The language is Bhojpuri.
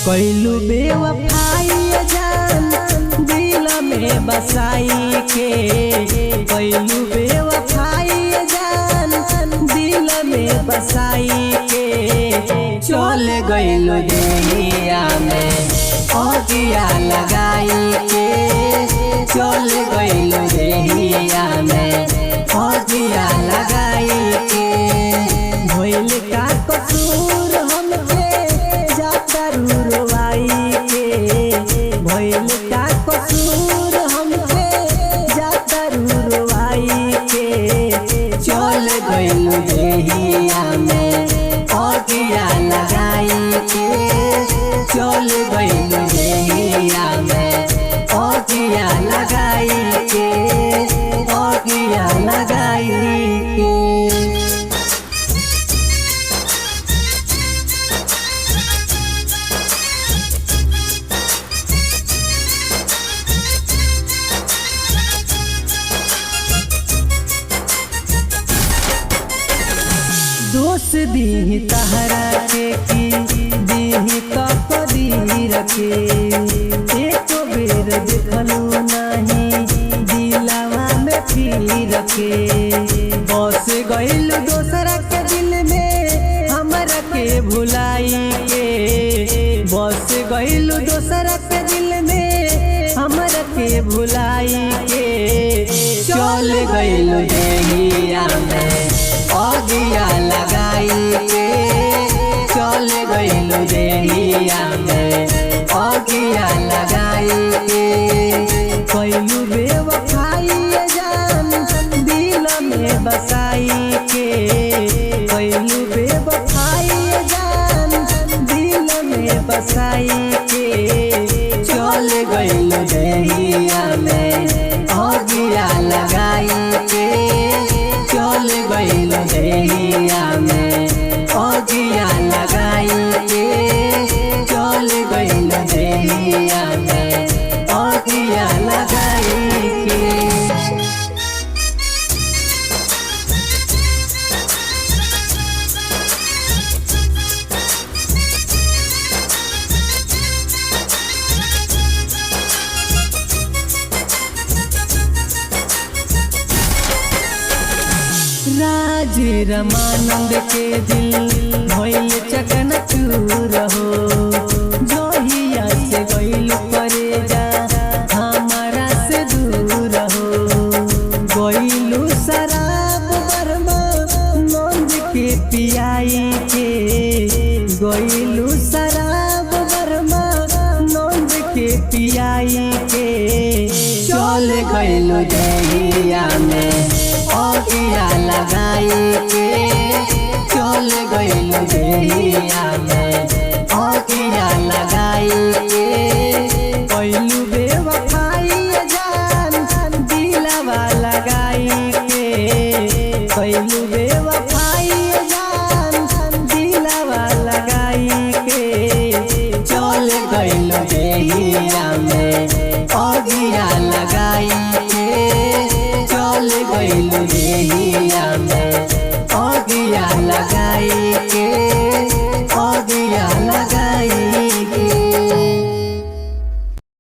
कैलू बेवफाई जान दिल में बसाई के, कैलू बेवफाई जान दिल में बसाई के, चल गइलू दुनिया में अगिया लगाई के, चल गइलू दुनिया में अगिया लगाई के। भइल का कसूर हमके जाता रुरवाई के, भइल का कसूर हमके जाता रुरवाई के, चल गइलू दुनिया में अगिया लगाई के, चल गइलू दुनिया में अगिया लगाई के, अगिया लगाई के। दोष दी तहरा के की दी तकदीर के, एक बेर देखलू नहीं दिलवा में पीर के, बस गइलू दोसरा के दिल में हमरा के भुलाई के, बस गइलू दोसरा के दिल में हमरा के भुलाई के, चल गइलू दुनिया में अगिया लगाई के, चल गइलू दुनिया में अगिया लगाई के। कैलू बेवफाई जान दिल में बसाई के, कैलू बेवफाई जान दिल में बसाई के, चल गइलू दुनिया में अगिया लगाई के, चल गइलू दुनिया में अगिया लगाई के, चल गइलू दुनिया में अगिया लगाई के। राज रमानंद के दिल भइल चकनाचूर हो, जोहिया से गइल परेजा हमारा से दूर हो, गइलू शराब बरमा नंद के पियाई के, गइलू शराब बरमा नंद के पियाई के, चल गइलू दुनिया में अगिया लगाई के, चल गइलू दुनिया में अगिया लगाई के। कैलू बेवफाई जान दिलवा लगाई के, कैलू बेवफाई जान दिलवा लगाई के, चल गइलू दुनिया में अगिया लगाई